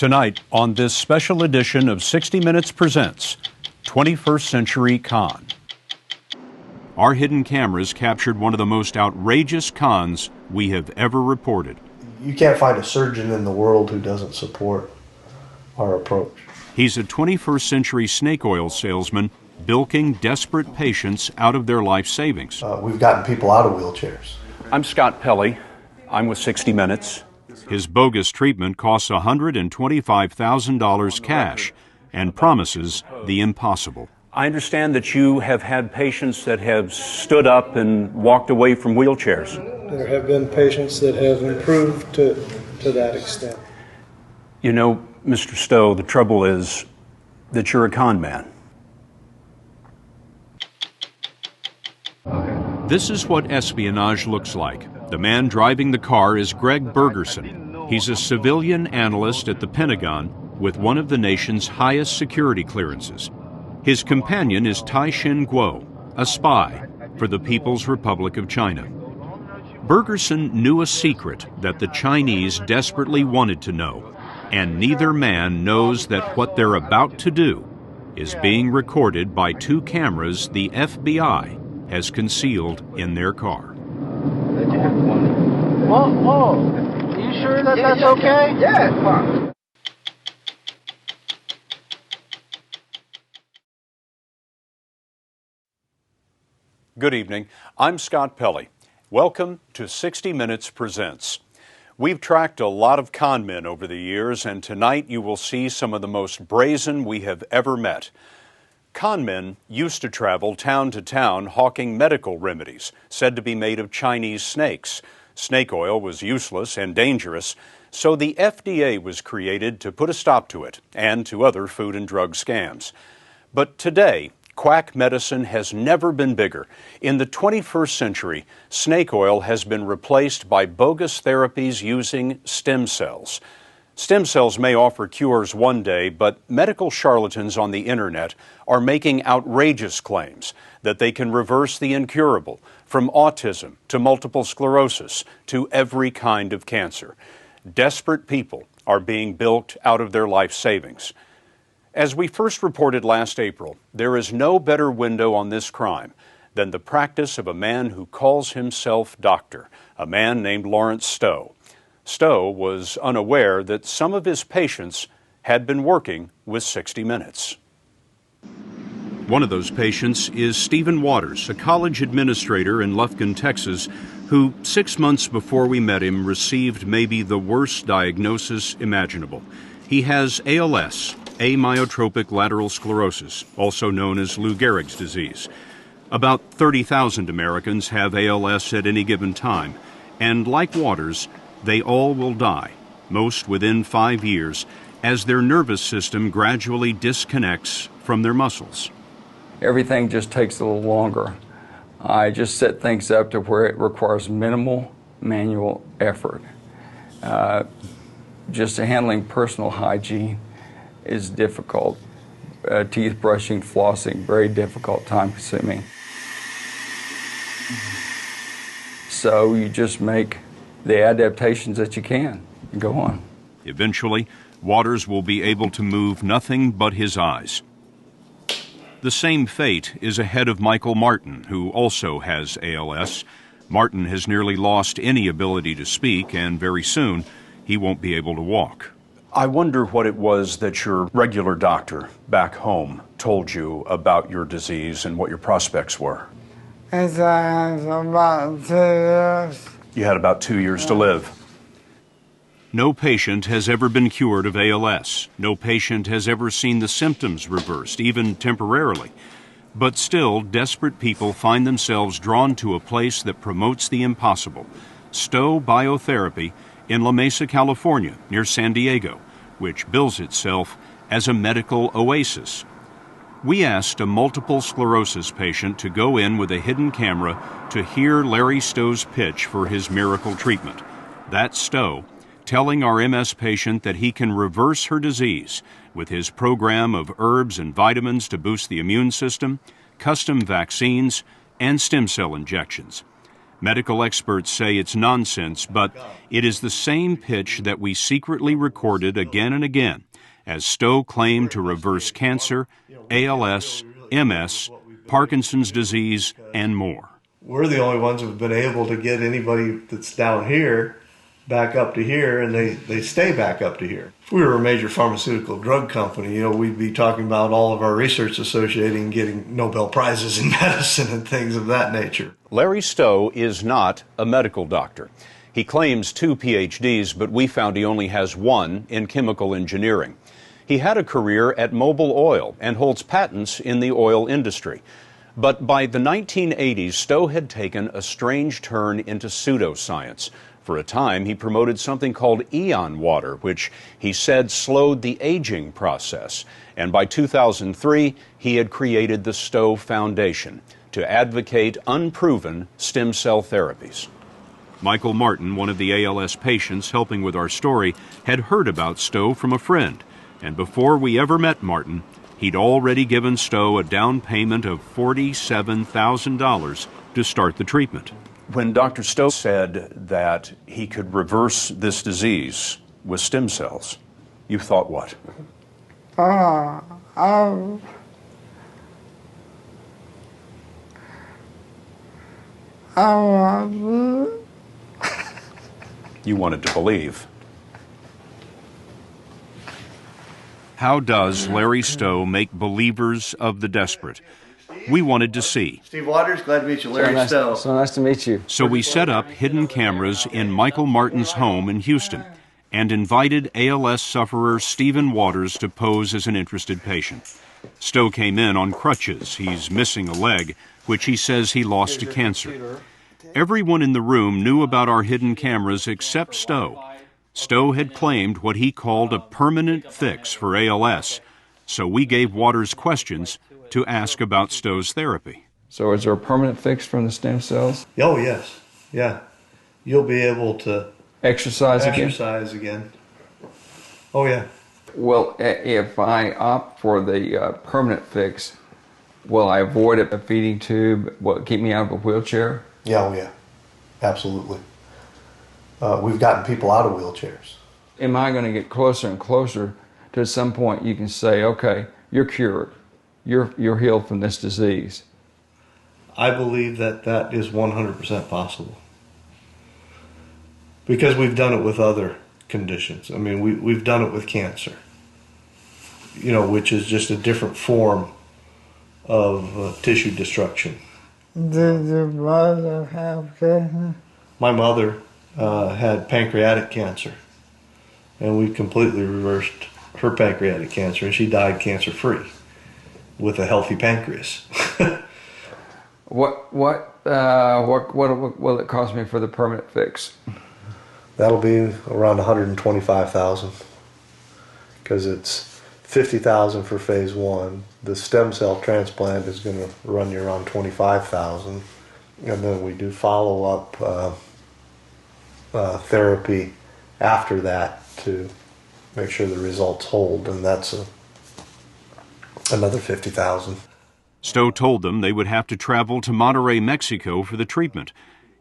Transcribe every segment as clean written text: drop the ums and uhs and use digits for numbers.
Tonight, on this special edition of 60 Minutes Presents 21st Century Con. Our hidden cameras captured one of the most outrageous cons we have ever reported. You can't find a surgeon in the world who doesn't support our approach. He's a 21st century snake oil salesman bilking desperate patients out of their life savings. We've gotten people out of wheelchairs. I'm Scott Pelley. I'm with 60 Minutes. His bogus treatment costs $125,000 cash and promises the impossible. I understand that you have had patients that have stood up and walked away from wheelchairs. There have been patients that have improved to that extent. You know, Mr. Stowe, the trouble is that you're a con man. This is what espionage looks like. The man driving the car is Greg Bergerson. He's a civilian analyst at the Pentagon with one of the nation's highest security clearances. His companion is Tai-Shin Kuo, a spy for the People's Republic of China. Bergerson knew a secret that the Chinese desperately wanted to know, and neither man knows that what they're about to do is being recorded by two cameras the FBI has concealed in their car. Whoa. Are you sure that that's okay? Yeah, come on. Good evening. I'm Scott Pelley. Welcome to 60 Minutes Presents. We've tracked a lot of con men over the years, and tonight you will see some of the most brazen we have ever met. Con men used to travel town to town hawking medical remedies said to be made of Chinese snakes. Snake oil was useless and dangerous, so the FDA was created to put a stop to it and to other food and drug scams. But today, quack medicine has never been bigger. In the 21st century, snake oil has been replaced by bogus therapies using stem cells. Stem cells may offer cures one day, but medical charlatans on the internet are making outrageous claims that they can reverse the incurable, from autism to multiple sclerosis to every kind of cancer. Desperate people are being bilked out of their life savings. As we first reported last April, there is no better window on this crime than the practice of a man who calls himself doctor, a man named Lawrence Stowe. Stowe was unaware that some of his patients had been working with 60 Minutes. One of those patients is Stephen Waters, a college administrator in Lufkin, Texas, who 6 months before we met him received maybe the worst diagnosis imaginable. He has ALS, amyotrophic lateral sclerosis, also known as Lou Gehrig's disease. About 30,000 Americans have ALS at any given time, and like Waters, they all will die, most within 5 years, as their nervous system gradually disconnects from their muscles. Everything just takes a little longer. I just set things up to where it requires minimal manual effort. Just handling personal hygiene is difficult. Teeth brushing, flossing, very difficult, time consuming. So you just make the adaptations that you can and go on. Eventually, Waters will be able to move nothing but his eyes. The same fate is ahead of Michael Martin, who also has ALS. Martin has nearly lost any ability to speak, and very soon he won't be able to walk. I wonder what it was that your regular doctor back home told you about your disease and what your prospects were. It's about 2 years. You had about 2 years to live. No patient has ever been cured of ALS. No patient has ever seen the symptoms reversed, even temporarily. But still, desperate people find themselves drawn to a place that promotes the impossible, Stowe Biotherapy in La Mesa, California, near San Diego, which bills itself as a medical oasis. We asked a multiple sclerosis patient to go in with a hidden camera to hear Larry Stowe's pitch for his miracle treatment. That's Stowe telling our MS patient that he can reverse her disease with his program of herbs and vitamins to boost the immune system, custom vaccines, and stem cell injections. Medical experts say it's nonsense, but it is the same pitch that we secretly recorded again and again as Stowe claimed to reverse cancer, ALS, MS, Parkinson's disease, and more. We're the only ones who've been able to get anybody that's down here back up to here, and they stay back up to here. If we were a major pharmaceutical drug company, we'd be talking about all of our research associating getting Nobel Prizes in medicine and things of that nature. Larry Stowe is not a medical doctor. He claims 2 PhDs, but we found he only has 1 in chemical engineering. He had a career at Mobil Oil and holds patents in the oil industry. But by the 1980s, Stowe had taken a strange turn into pseudoscience. For a time, he promoted something called Eon water, which he said slowed the aging process. And by 2003, he had created the Stowe Foundation to advocate unproven stem cell therapies. Michael Martin, one of the ALS patients helping with our story, had heard about Stowe from a friend. And before we ever met Martin, he'd already given Stowe a down payment of $47,000 to start the treatment. When Dr. Stowe said that he could reverse this disease with stem cells, you thought what? You wanted to believe. How does Larry Stowe make believers of the desperate? We wanted to see. Steve Waters, glad to meet you. Larry Stowe. So nice to meet you. So we set up hidden cameras in Michael Martin's home in Houston and invited ALS sufferer Stephen Waters to pose as an interested patient. Stowe came in on crutches. He's missing a leg, which he says he lost to cancer. Everyone in the room knew about our hidden cameras except Stowe. Stowe had claimed what he called a permanent fix for ALS, so we gave Waters questions to ask about Stowe's therapy. So is there a permanent fix from the stem cells? Oh, yes. Yeah. You'll be able to Exercise again. Oh, yeah. Well, if I opt for the permanent fix, will I avoid a feeding tube? Will it keep me out of a wheelchair? Yeah, oh, yeah. Absolutely. We've gotten people out of wheelchairs. Am I going to get closer and closer to at some point you can say, okay, you're cured. You're healed from this disease? I believe that is 100% possible. Because we've done it with other conditions. I mean, we've done it with cancer, which is just a different form of tissue destruction. Did your mother have cancer? My mother had pancreatic cancer, and we completely reversed her pancreatic cancer, and she died cancer-free with a healthy pancreas. What will it cost me for the permanent fix? That'll be around $125,000, because it's $50,000 for phase 1. The stem cell transplant is going to run you around $25,000, and then we do follow-up therapy after that to make sure the results hold, and that's another $50,000. Stowe told them they would have to travel to Monterrey, Mexico for the treatment.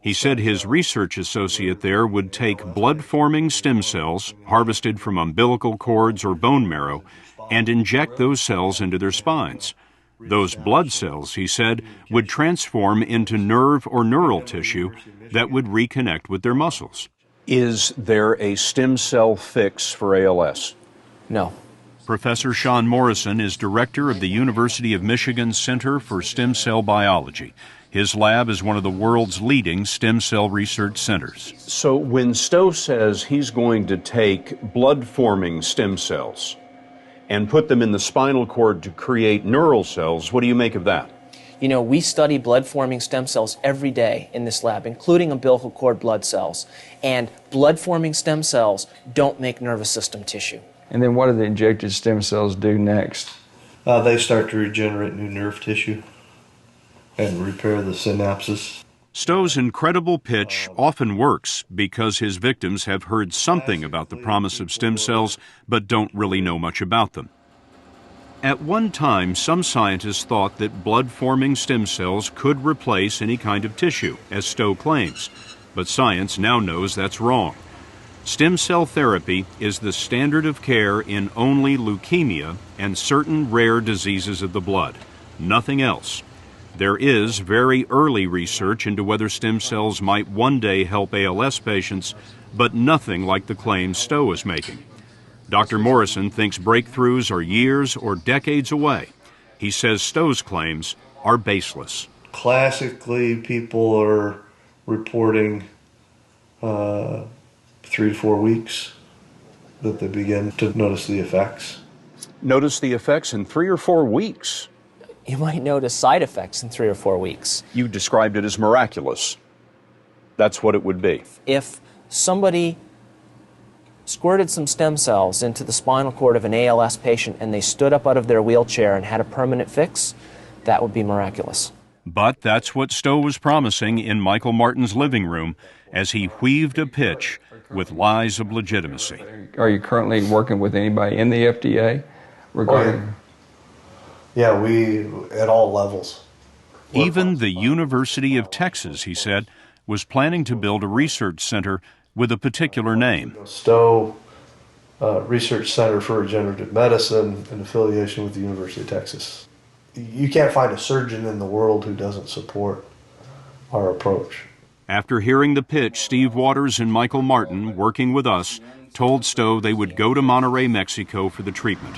He said his research associate there would take blood-forming stem cells harvested from umbilical cords or bone marrow and inject those cells into their spines. Those blood cells, he said, would transform into nerve or neural tissue that would reconnect with their muscles. Is there a stem cell fix for ALS? No. Professor Sean Morrison is director of the University of Michigan Center for Stem Cell Biology. His lab is one of the world's leading stem cell research centers. So when Stowe says he's going to take blood-forming stem cells and put them in the spinal cord to create neural cells, what do you make of that? We study blood-forming stem cells every day in this lab, including umbilical cord blood cells. And blood-forming stem cells don't make nervous system tissue. And then what do the injected stem cells do next? They start to regenerate new nerve tissue and repair the synapses. Stowe's incredible pitch often works because his victims have heard something about the promise of stem cells but don't really know much about them. At one time, some scientists thought that blood-forming stem cells could replace any kind of tissue, as Stowe claims. But science now knows that's wrong. Stem cell therapy is the standard of care in only leukemia and certain rare diseases of the blood. Nothing else. There is very early research into whether stem cells might one day help ALS patients, but nothing like the claims Stowe is making. Dr. Morrison thinks breakthroughs are years or decades away. He says Stowe's claims are baseless. Classically, people are reporting 3 to 4 weeks that they begin to notice the effects. Notice the effects in 3 or 4 weeks. You might notice side effects in 3 or 4 weeks. You described it as miraculous. That's what it would be. If somebody squirted some stem cells into the spinal cord of an ALS patient and they stood up out of their wheelchair and had a permanent fix, that would be miraculous. But that's what Stowe was promising in Michael Martin's living room as he wheaved a pitch with lies of legitimacy. Are you currently working with anybody in the FDA regarding? Yeah, we, at all levels. Even the University of Texas, he said, was planning to build a research center with a particular name. Stowe Research Center for Regenerative Medicine, in affiliation with the University of Texas. You can't find a surgeon in the world who doesn't support our approach. After hearing the pitch, Steve Waters and Michael Martin, working with us, told Stowe they would go to Monterrey, Mexico for the treatment.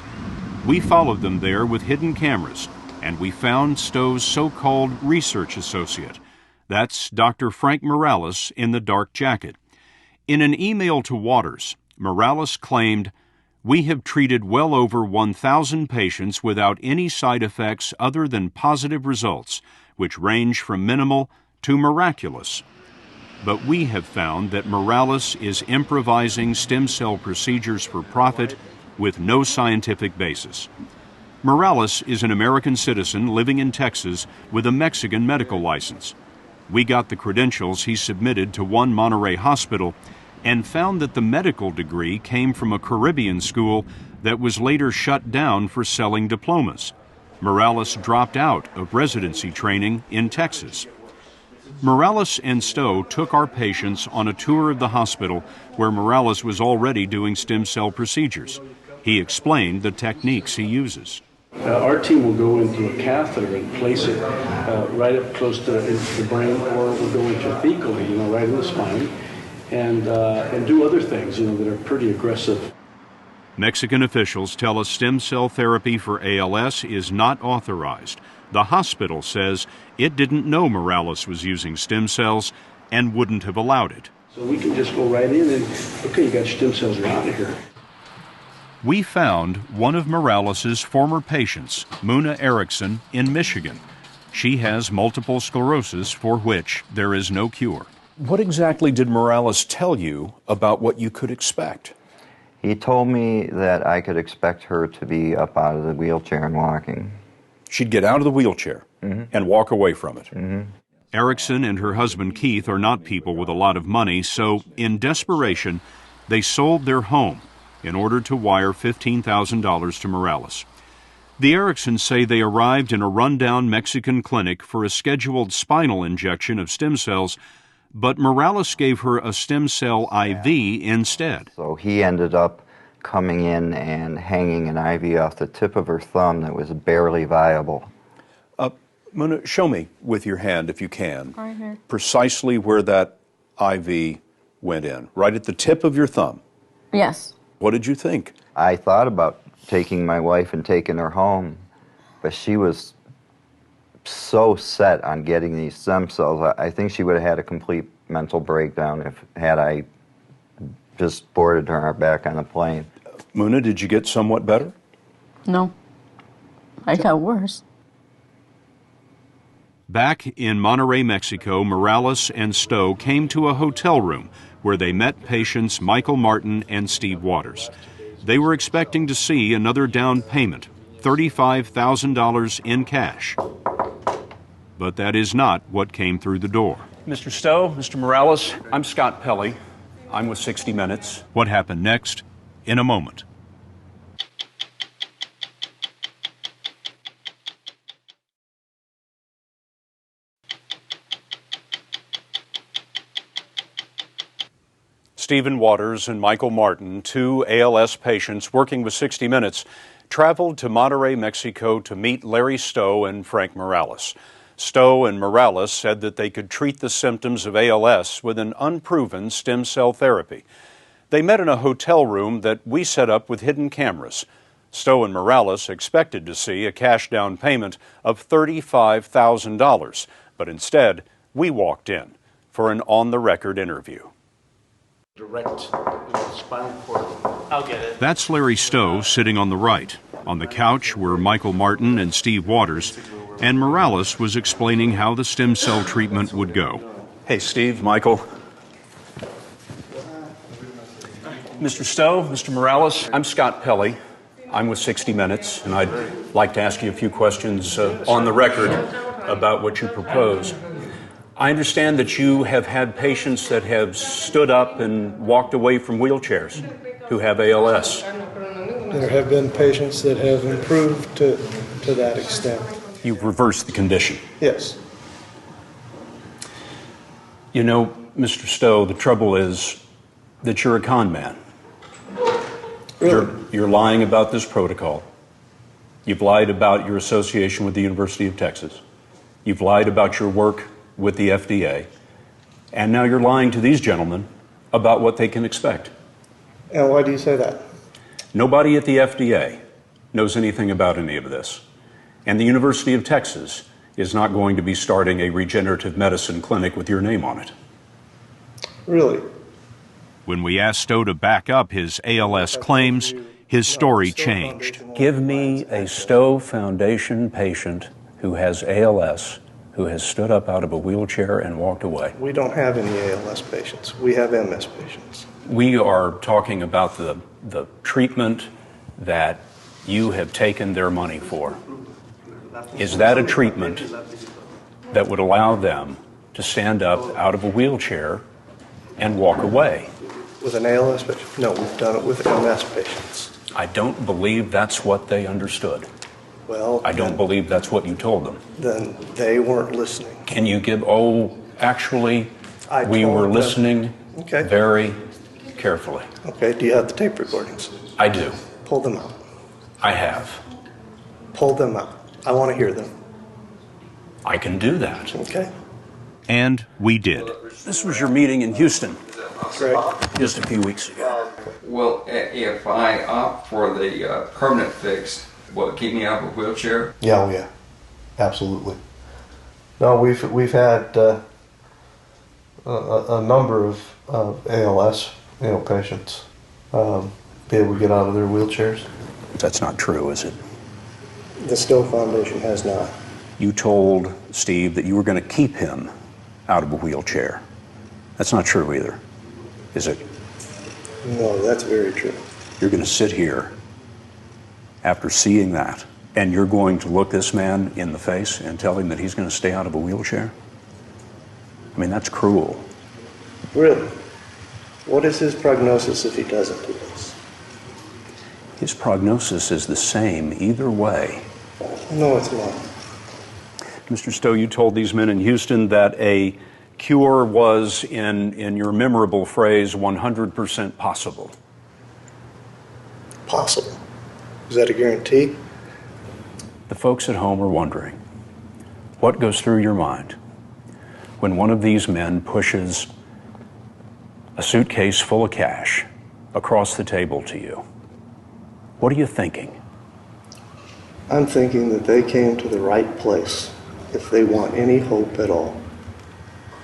We followed them there with hidden cameras, and we found Stowe's so-called research associate. That's Dr. Frank Morales in the dark jacket. In an email to Waters, Morales claimed, "We have treated well over 1,000 patients without any side effects other than positive results, which range from minimal to miraculous." But we have found that Morales is improvising stem cell procedures for profit with no scientific basis. Morales is an American citizen living in Texas with a Mexican medical license. We got the credentials he submitted to one Monterrey hospital and found that the medical degree came from a Caribbean school that was later shut down for selling diplomas. Morales dropped out of residency training in Texas. Morales and Stowe took our patients on a tour of the hospital where Morales was already doing stem cell procedures. He explained the techniques he uses. Our team will go into a catheter and place it right up close to the brain, or we'll go intrathecally, right in the spine, and do other things, that are pretty aggressive. Mexican officials tell us stem cell therapy for ALS is not authorized. The hospital says it didn't know Morales was using stem cells and wouldn't have allowed it. So we can just go right in and, okay, you got your stem cells, you're out of here. We found one of Morales' former patients, Muna Erickson, in Michigan. She has multiple sclerosis for which there is no cure. What exactly did Morales tell you about what you could expect? He told me that I could expect her to be up out of the wheelchair and walking. She'd get out of the wheelchair and walk away from it. Mm-hmm. Erickson and her husband Keith are not people with a lot of money, so in desperation, they sold their home in order to wire $15,000 to Morales. The Ericksons say they arrived in a rundown Mexican clinic for a scheduled spinal injection of stem cells, but Morales gave her a stem cell IV instead. So he ended up coming in and hanging an IV off the tip of her thumb that was barely viable. Muna, show me with your hand, if you can, right here, precisely where that IV went in, right at the tip of your thumb. Yes. What did you think? I thought about taking my wife and taking her home, but she was so set on getting these stem cells. I think she would have had a complete mental breakdown had I just boarded her back on the plane. Muna, did you get somewhat better? No. I got worse. Back in Monterrey, Mexico, Morales and Stowe came to a hotel room where they met patients Michael Martin and Steve Waters. They were expecting to see another down payment, $35,000 in cash. But that is not what came through the door. Mr. Stowe, Mr. Morales, I'm Scott Pelley. I'm with 60 Minutes. What happened next? In a moment. Stephen Waters and Michael Martin, two ALS patients working with 60 Minutes, traveled to Monterrey, Mexico to meet Larry Stowe and Frank Morales. Stowe and Morales said that they could treat the symptoms of ALS with an unproven stem cell therapy. They met in a hotel room that we set up with hidden cameras. Stowe and Morales expected to see a cash down payment of $35,000, but instead, we walked in for an on-the-record interview. Direct spinal cord. I'll get it. That's Larry Stowe sitting on the right. On the couch were Michael Martin and Steve Waters, and Morales was explaining how the stem cell treatment would go. Hey, Steve, Michael. Mr. Stowe, Mr. Morales, I'm Scott Pelley. I'm with 60 Minutes, and I'd like to ask you a few questions on the record about what you propose. I understand that you have had patients that have stood up and walked away from wheelchairs who have ALS. There have been patients that have improved to that extent. You've reversed the condition. Yes. You know, Mr. Stowe, the trouble is that you're a con man. Really? You're lying about this protocol. You've lied about your association with the University of Texas. You've lied about your work with the FDA. And now you're lying to these gentlemen about what they can expect. And why do you say that? Nobody at the FDA knows anything about any of this. And the University of Texas is not going to be starting a regenerative medicine clinic with your name on it. Really? When we asked Stowe to back up his ALS claims, his story changed. Give me a Stowe Foundation patient who has ALS, who has stood up out of a wheelchair and walked away. We don't have any ALS patients. We have MS patients. We are talking about the treatment that you have taken their money for. Is that a treatment that would allow them to stand up out of a wheelchair and walk away? With an ALS patient? No, we've done it with MS patients. I don't believe that's what they understood. Well, I don't believe that's what you told them. Then they weren't listening. Can you give, actually, we were listening very carefully. Okay, do you have the tape recordings? I do. Pull them out. I have. Pull them out. I want to hear them. I can do that. Okay. And we did. This was your meeting in Houston. Great. Just a few weeks ago. Well, if I opt for the permanent fix, will it keep me out of a wheelchair? Yeah, oh yeah, absolutely. No, we've had a number of ALS, patients be able to get out of their wheelchairs. That's not true, is it? The Stowe Foundation has not. You told Steve that you were going to keep him out of a wheelchair. That's not true either, is it? No, that's very true. You're going to sit here after seeing that, and you're going to look this man in the face and tell him that he's going to stay out of a wheelchair? I mean, that's cruel. Really? What is his prognosis if he doesn't do this? His prognosis is the same either way. No, it's not. Mr. Stowe, you told these men in Houston that a cure was, in your memorable phrase, 100% possible. Possible. Is that a guarantee? The folks at home are wondering, what goes through your mind when one of these men pushes a suitcase full of cash across the table to you? What are you thinking? I'm thinking that they came to the right place if they want any hope at all.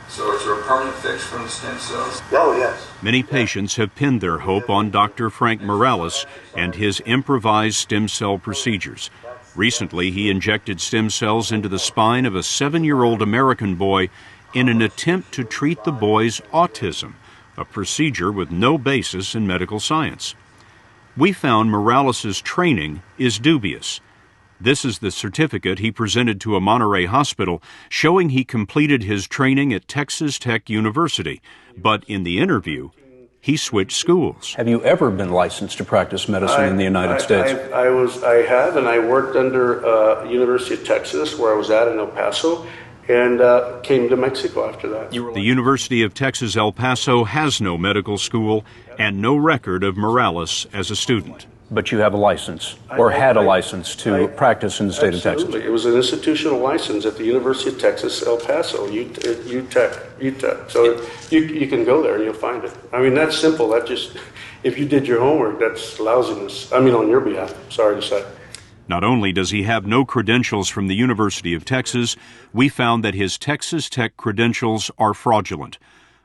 So is there a permanent fix from the stem cells? Oh, yes. Many patients have pinned their hope on Dr. Frank Morales and his improvised stem cell procedures. Recently, he injected stem cells into the spine of a 7-year-old American boy in an attempt to treat the boy's autism, a procedure with no basis in medical science. We found Morales' training is dubious. This is the certificate he presented to a Monterey hospital showing he completed his training at Texas Tech University. But in the interview, he switched schools. Have you ever been licensed to practice medicine in the United States? I have, and I worked under University of Texas, where I was at in El Paso, and came to Mexico after that. The University of Texas El Paso has no medical school and no record of Morales as a student. But you have a license, or had a license to practice in the state of Texas. Absolutely. It was an institutional license at the University of Texas, El Paso, UTEC. So you can go there and you'll find it. I mean, that's simple. That just, if you did your homework, that's lousiness. I mean, on your behalf, sorry to say. Not only does he have no credentials from the University of Texas, we found that his Texas Tech credentials are fraudulent.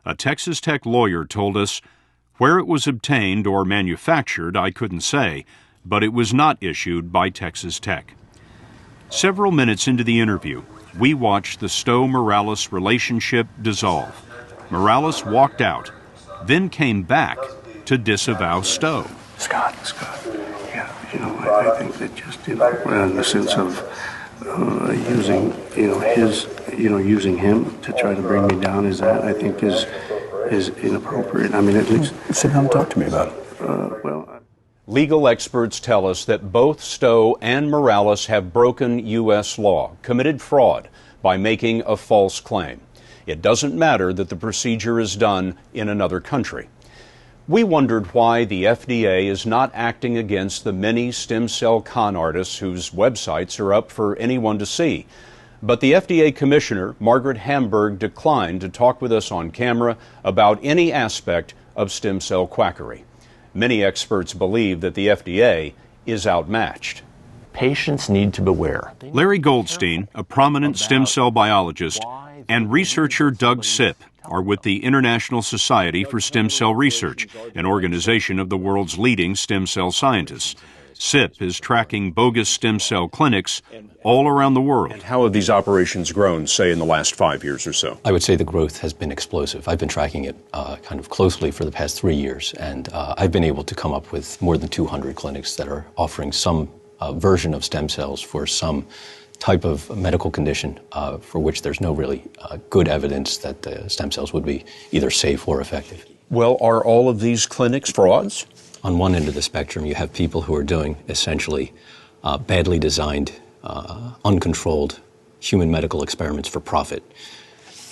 A Texas Tech lawyer told us, where it was obtained or manufactured, I couldn't say, but it was not issued by Texas Tech. Several minutes into the interview, we watched the Stowe-Morales relationship dissolve. Morales walked out, then came back to disavow Stowe. Scott. Yeah, I think that just, in the sense of using, using him to try to bring me down I think is inappropriate. I mean, at least sit down and talk to me about it. Legal experts tell us that both Stowe and Morales have broken U.S. law, committed fraud by making a false claim. It doesn't matter that the procedure is done in another country. We wondered why the FDA is not acting against the many stem cell con artists whose websites are up for anyone to see. But the FDA Commissioner, Margaret Hamburg, declined to talk with us on camera about any aspect of stem cell quackery. Many experts believe that the FDA is outmatched. Patients need to beware. Larry Goldstein, a prominent stem cell biologist, and researcher Doug Sipp are with the International Society for Stem Cell Research, an organization of the world's leading stem cell scientists. SIP is tracking bogus stem cell clinics all around the world. And how have these operations grown, say, in the last 5 years or so? I would say the growth has been explosive. I've been tracking it kind of closely for the past 3 years, and I've been able to come up with more than 200 clinics that are offering some version of stem cells for some type of medical condition for which there's no really good evidence that the stem cells would be either safe or effective. Well, are all of these clinics frauds? On one end of the spectrum, you have people who are doing essentially badly designed, uncontrolled human medical experiments for profit.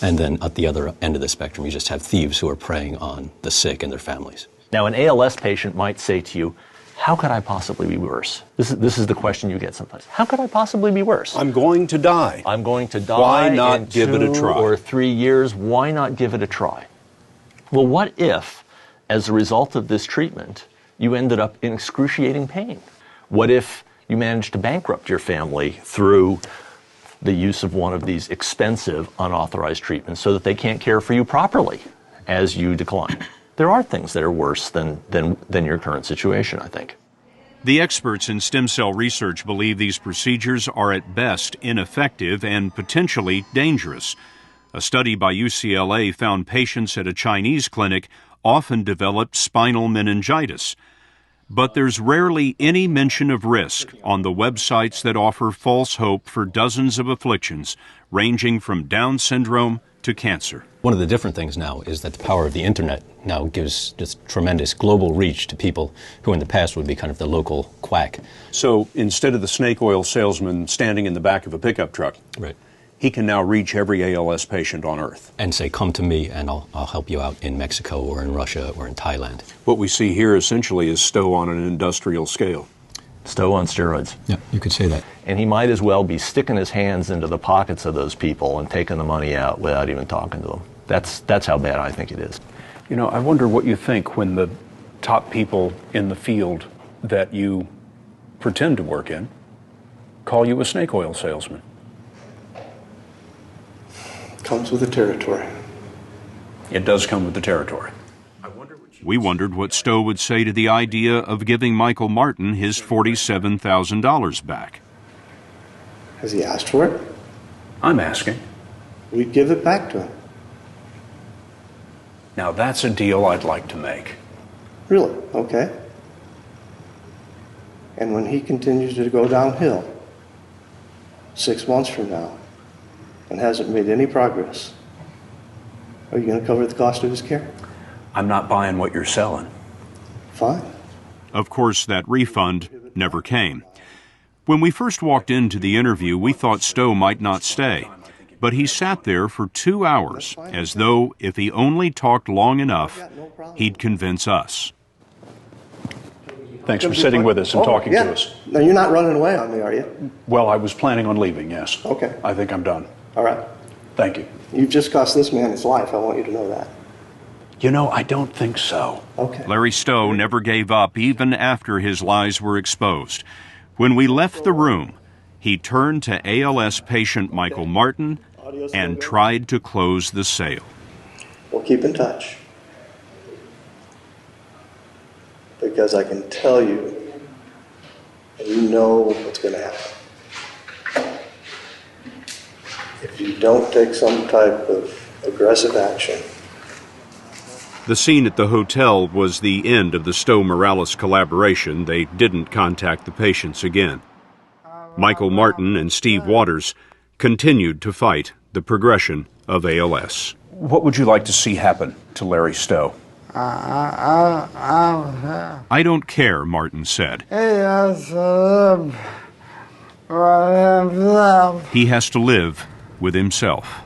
And then at the other end of the spectrum, you just have thieves who are preying on the sick and their families. Now, an ALS patient might say to you, how could I possibly be worse? This is the question you get sometimes. How could I possibly be worse? I'm going to die. I'm going to die. Why not in give it a 2 try? or 3 years. Why not give it a try? Well, what if, as a result of this treatment, you ended up in excruciating pain? What if you managed to bankrupt your family through the use of one of these expensive, unauthorized treatments so that they can't care for you properly as you decline? There are things that are worse than your current situation, I think. The experts in stem cell research believe these procedures are at best ineffective and potentially dangerous. A study by UCLA found patients at a Chinese clinic often developed spinal meningitis. But there's rarely any mention of risk on the websites that offer false hope for dozens of afflictions, ranging from Down syndrome to cancer. One of the different things now is that the power of the internet now gives just tremendous global reach to people who in the past would be kind of the local quack. So instead of the snake oil salesman standing in the back of a pickup truck, right, he can now reach every ALS patient on Earth. And say, come to me and I'll help you out in Mexico or in Russia or in Thailand. What we see here essentially is Stowe on an industrial scale. Stowe on steroids. Yeah, you could say that. And he might as well be sticking his hands into the pockets of those people and taking the money out without even talking to them. That's how bad I think it is. You know, I wonder what you think when the top people in the field that you pretend to work in call you a snake oil salesman. Comes with the territory. It does come with the territory. We wondered what Stowe would say to the idea of giving Michael Martin his $47,000 back. Has he asked for it? I'm asking. We'd give it back to him. Now that's a deal I'd like to make. Really? Okay. And when he continues to go downhill 6 months from now and hasn't made any progress, are you going to cover the cost of his care? I'm not buying what you're selling. Fine. Of course, that refund never came. When we first walked into the interview, we thought Stowe might not stay. but he sat there for 2 hours, as though if he only talked long enough, he'd convince us. Thanks for sitting with us and talking to us. Now, you're not running away on me, are you? Well, I was planning on leaving, yes. Okay. I think I'm done. All right. Thank you. You've just cost this man his life. I want you to know that. You know, I don't think so. Okay. Larry Stowe never gave up even after his lies were exposed. When we left the room, he turned to ALS patient Michael Martin and tried to close the sale. We'll keep in touch. Because I can tell you, and you know what's going to happen. If you don't take some type of aggressive action. The scene at the hotel was the end of the Stowe-Morales collaboration. They didn't contact the patients again. Michael Martin and Steve Waters continued to fight the progression of ALS. What would you like to see happen to Larry Stowe? I don't care, Martin said. He has to live for himself. He has to live with himself.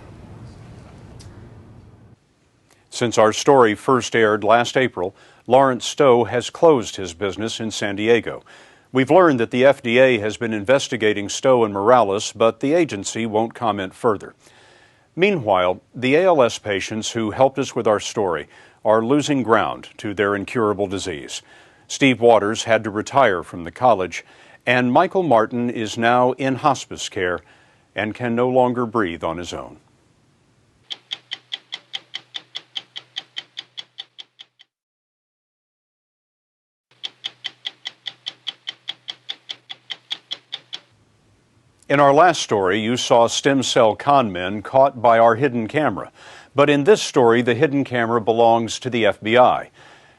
Since our story first aired last April, Lawrence Stowe has closed his business in San Diego. We've learned that the FDA has been investigating Stowe and Morales, but the agency won't comment further. Meanwhile, the ALS patients who helped us with our story are losing ground to their incurable disease. Steve Waters had to retire from the college, and Michael Martin is now in hospice care and can no longer breathe on his own. In our last story, you saw stem cell con men caught by our hidden camera. But in this story, the hidden camera belongs to the FBI.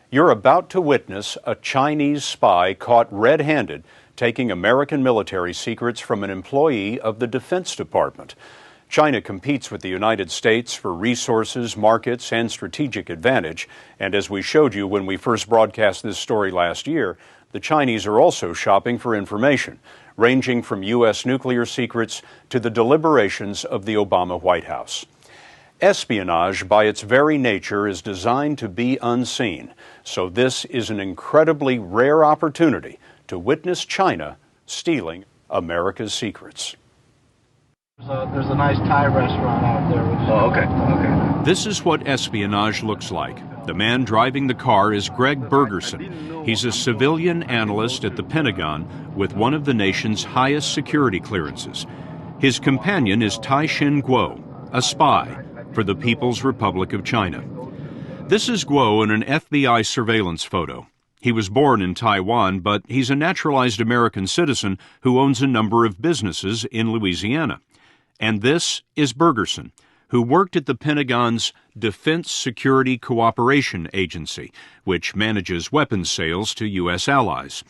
You're about to witness a Chinese spy caught red-handed taking American military secrets from an employee of the Defense Department. China competes with the United States for resources, markets, and strategic advantage. And as we showed you when we first broadcast this story last year, the Chinese are also shopping for information, ranging from U.S. nuclear secrets to the deliberations of the Obama White House. Espionage, by its very nature, is designed to be unseen, so this is an incredibly rare opportunity to witness China stealing America's secrets. There's a nice Thai restaurant out there. Okay. This is what espionage looks like. The man driving the car is Greg Bergerson. He's a civilian analyst at the Pentagon with one of the nation's highest security clearances. His companion is Tai-Shin Kuo, a spy for the People's Republic of China. This is Kuo in an FBI surveillance photo. He was born in Taiwan, but he's a naturalized American citizen who owns a number of businesses in Louisiana. And this is Bergerson, who worked at the Pentagon's Defense Security Cooperation Agency, which manages weapons sales to U.S. allies.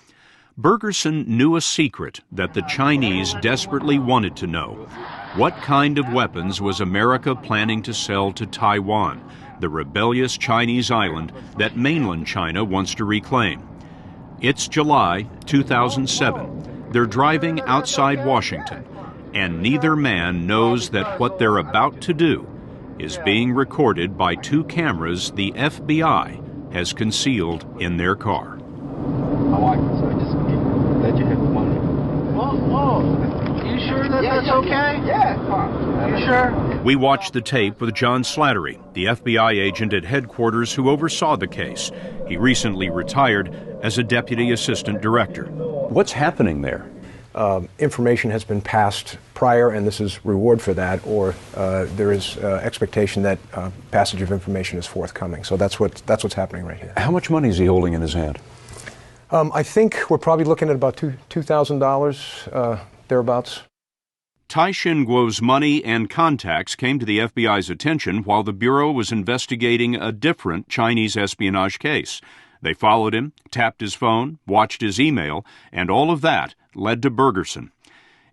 Bergerson knew a secret that the Chinese desperately wanted to know. What kind of weapons was America planning to sell to Taiwan, the rebellious Chinese island that mainland China wants to reclaim? It's July 2007. They're driving outside Washington, and neither man knows that what they're about to do is being recorded by two cameras the FBI has concealed in their car. Whoa. You sure that's okay? Yeah. You sure? We watched the tape with John Slattery, the FBI agent at headquarters who oversaw the case. He recently retired as a deputy assistant director. What's happening there? Information has been passed prior, and this is reward for that, or there is expectation that passage of information is forthcoming. So that's what's happening right here. How much money is he holding in his hand? I think we're probably looking at about $2,000, thereabouts. Tai-Shin Kuo's money and contacts came to the FBI's attention while the Bureau was investigating a different Chinese espionage case. They followed him, tapped his phone, watched his email, and all of that led to Bergerson.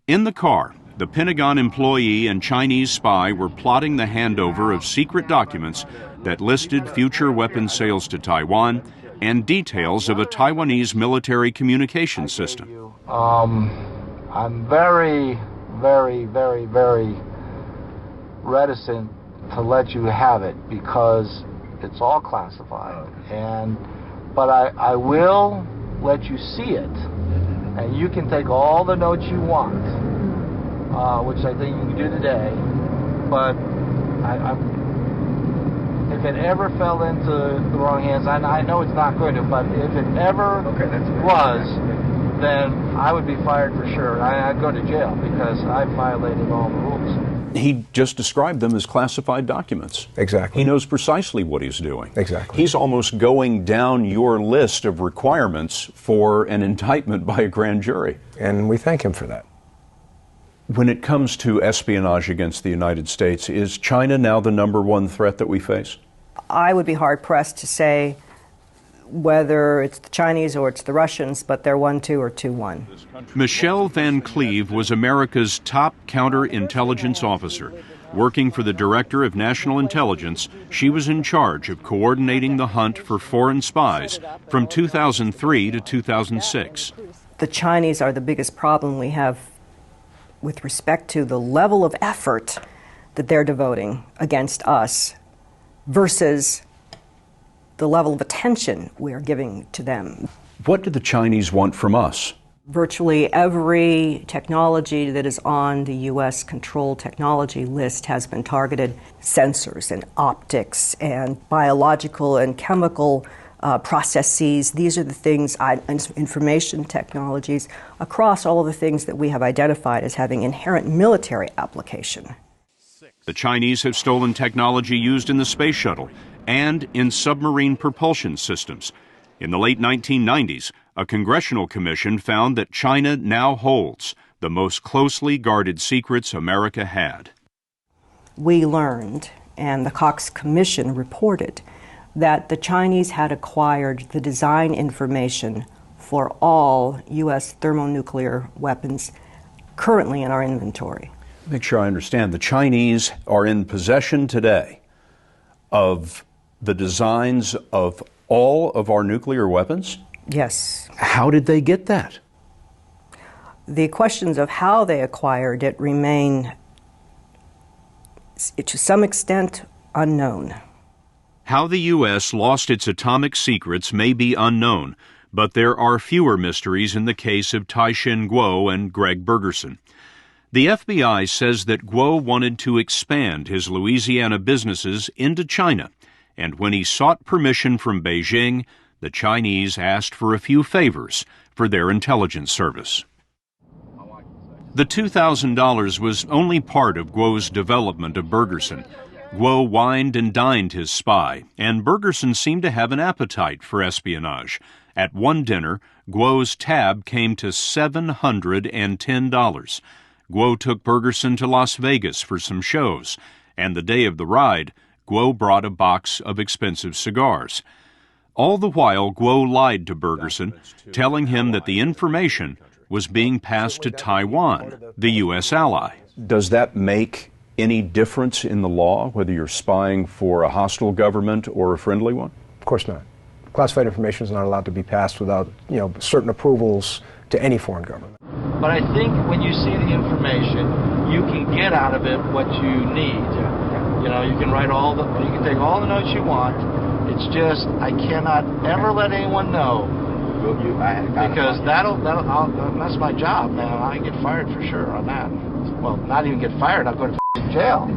In the car, the Pentagon employee and Chinese spy were plotting the handover of secret documents that listed future weapons sales to Taiwan and details of a Taiwanese military communication system. I'm very reticent to let you have it because it's all classified. But I will let you see it, and you can take all the notes you want, which I think you can do today. But if it ever fell into the wrong hands, I know it's not going to, but if it ever was, then I would be fired for sure. I'd go to jail because I violated all the rules. He just described them as classified documents. Exactly. He knows precisely what he's doing. Exactly. He's almost going down your list of requirements for an indictment by a grand jury. And we thank him for that. When it comes to espionage against the United States, is China now the #1 threat that we face? I would be hard-pressed to say whether it's the Chinese or it's the Russians, but they're 1-2 or 2-1. Michelle Van Cleve was America's top counterintelligence officer. Working for the Director of National Intelligence, she was in charge of coordinating the hunt for foreign spies from 2003 to 2006. The Chinese are the biggest problem we have with respect to the level of effort that they're devoting against us versus the level of attention we are giving to them. What do the Chinese want from us? Virtually every technology that is on the U.S. controlled technology list has been targeted. Sensors and optics and biological and chemical processes. These are the things, information technologies, across all of the things that we have identified as having inherent military application. The Chinese have stolen technology used in the space shuttle and in submarine propulsion systems. In the late 1990s, a congressional commission found that China now holds the most closely guarded secrets America had. We learned, and the Cox Commission reported, that the Chinese had acquired the design information for all U.S. thermonuclear weapons currently in our inventory. Make sure I understand. The Chinese are in possession today of the designs of all of our nuclear weapons? Yes. How did they get that? The questions of how they acquired it remain, to some extent, unknown. How the U.S. lost its atomic secrets may be unknown, but there are fewer mysteries in the case of Tai-Shin Kuo and Greg Bergerson. The FBI says that Kuo wanted to expand his Louisiana businesses into China, and when he sought permission from Beijing, the Chinese asked for a few favors for their intelligence service. The $2,000 was only part of Kuo's development of Bergerson. Kuo wined and dined his spy, and Bergerson seemed to have an appetite for espionage. At one dinner, Kuo's tab came to $710. Kuo took Bergerson to Las Vegas for some shows, and the day of the ride, Kuo brought a box of expensive cigars. All the while, Kuo lied to Bergerson, telling him that the information was being passed to Taiwan, the U.S. ally. Does that make any difference in the law, whether you're spying for a hostile government or a friendly one? Of course not. Classified information is not allowed to be passed without, certain approvals to any foreign government. But I think when you see the information, you can get out of it what you need. You can you can take all the notes you want. It's just I cannot ever let anyone know because that's my job, man. I get fired for sure on that. Well, not even get fired. I'll go to jail.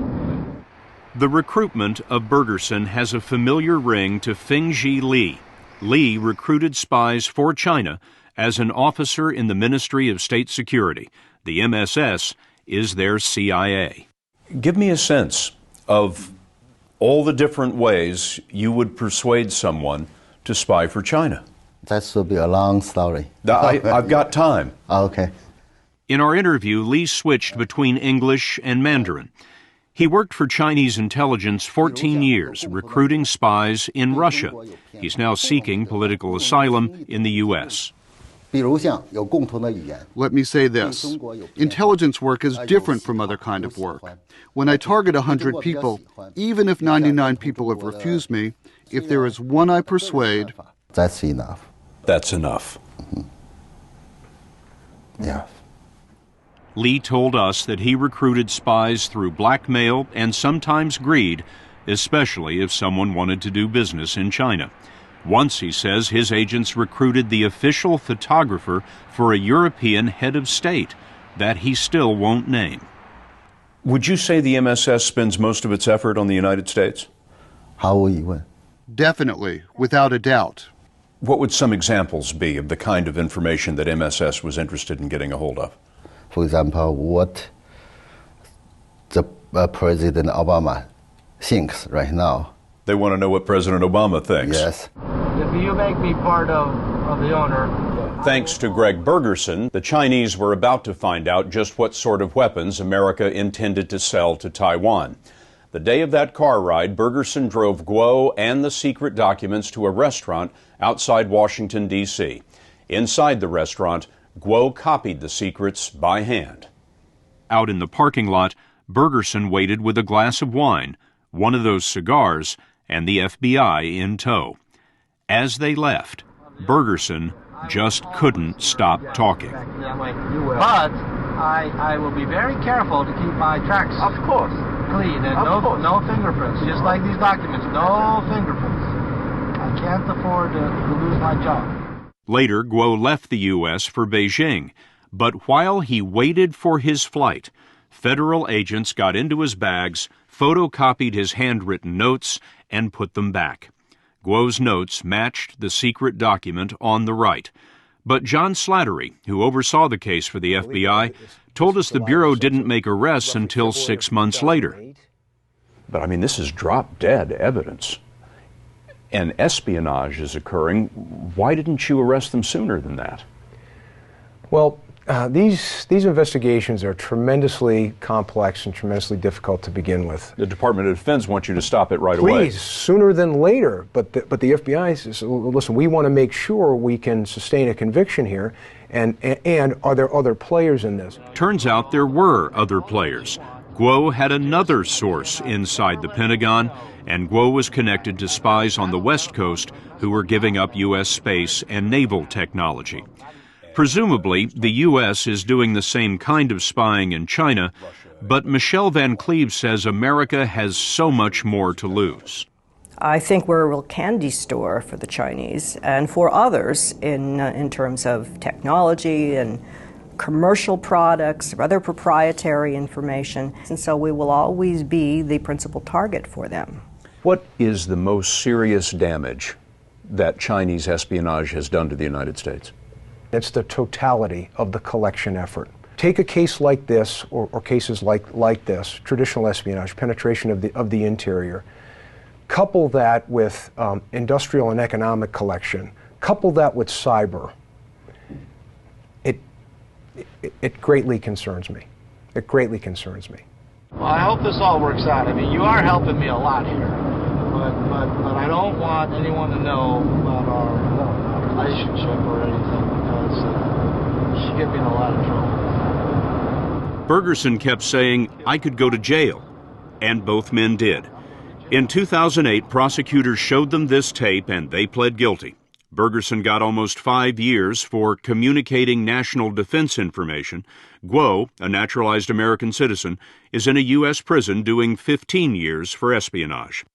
The recruitment of Bergerson has a familiar ring to Feng-Ji Lee. Lee recruited spies for China as an officer in the Ministry of State Security. The MSS is their CIA. Give me a sense of all the different ways you would persuade someone to spy for China. That should be a long story. I've got time. Okay. In our interview, Lee switched between English and Mandarin. He worked for Chinese intelligence 14 years, recruiting spies in Russia. He's now seeking political asylum in the U.S. Let me say this. Intelligence work is different from other kind of work. When I target 100 people, even if 99 people have refused me, if there is one I persuade... That's enough. That's enough. Yeah. Lee told us that he recruited spies through blackmail and sometimes greed, especially if someone wanted to do business in China. Once, he says, his agents recruited the official photographer for a European head of state that he still won't name. Would you say the MSS spends most of its effort on the United States? Definitely, without a doubt. What would some examples be of the kind of information that MSS was interested in getting a hold of? For example, what the President Obama thinks right now. They want to know what President Obama thinks. Yes. If you make me part of the owner. Thanks to Greg Bergerson, the Chinese were about to find out just what sort of weapons America intended to sell to Taiwan. The day of that car ride, Bergerson drove Guo and the secret documents to a restaurant outside Washington, D.C. Inside the restaurant, Guo copied the secrets by hand. Out in the parking lot, Bergerson waited with a glass of wine, one of those cigars, and the FBI in tow. As they left, Bergerson just couldn't stop talking. But I will be very careful to keep my tracks, of course, clean and no fingerprints. Just like these documents, no fingerprints. I can't afford to lose my job. Later, Guo left the U.S. for Beijing, but while he waited for his flight, federal agents got into his bags, photocopied his handwritten notes, and put them back. Guo's notes matched the secret document on the right. But John Slattery, who oversaw the case for the FBI, told us the Bureau didn't make arrests until 6 months later. But I mean, this is drop-dead evidence. And espionage is occurring. Why didn't you arrest them sooner than that? Well, these investigations are tremendously complex and tremendously difficult to begin with. The Department of Defense wants you to stop it right away. Please, sooner than later. But the FBI says, listen, we want to make sure we can sustain a conviction here, and are there other players in this? Turns out there were other players. Guo had another source inside the Pentagon, and Guo was connected to spies on the West Coast who were giving up U.S. space and naval technology. Presumably, the U.S. is doing the same kind of spying in China, but Michelle Van Cleve says America has so much more to lose. I think we're a real candy store for the Chinese and for others in terms of technology and commercial products, rather proprietary information, and so we will always be the principal target for them. What is the most serious damage that Chinese espionage has done to the United States? It's the totality of the collection effort. Take a case like this, or cases like this, traditional espionage, penetration of the interior, couple that with industrial and economic collection, couple that with cyber. It greatly concerns me. It greatly concerns me. Well, I hope this all works out. I mean, you are helping me a lot here, but I don't want anyone to know about our relationship or anything, because she get me in a lot of trouble. Bergerson kept saying, I could go to jail, and both men did. In 2008, prosecutors showed them this tape, and they pled guilty. Bergerson got almost 5 years for communicating national defense information. Guo, a naturalized American citizen, is in a U.S. prison doing 15 years for espionage.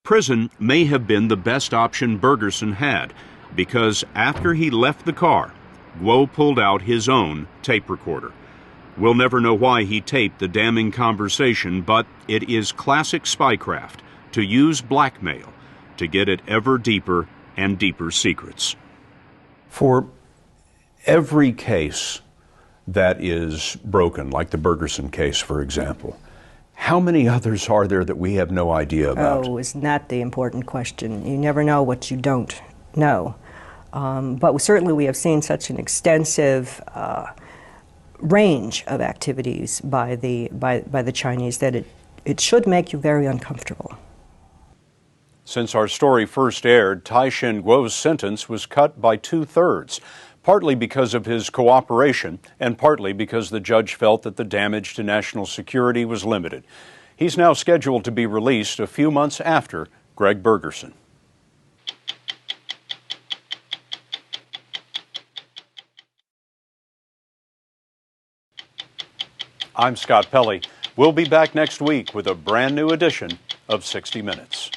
Prison may have been the best option Bergerson had, because after he left the car, Guo pulled out his own tape recorder. We'll never know why he taped the damning conversation, but it is classic spycraft to use blackmail to get at ever deeper and deeper secrets. For every case that is broken, like the Bergerson case, for example, how many others are there that we have no idea about? Oh, isn't that the important question? You never know what you don't know. But certainly we have seen such an extensive range of activities by the Chinese that it should make you very uncomfortable. Since our story first aired, Tai-Shin Guo's sentence was cut by 2/3, partly because of his cooperation and partly because the judge felt that the damage to national security was limited. He's now scheduled to be released a few months after Greg Bergerson. I'm Scott Pelley. We'll be back next week with a brand new edition of 60 Minutes.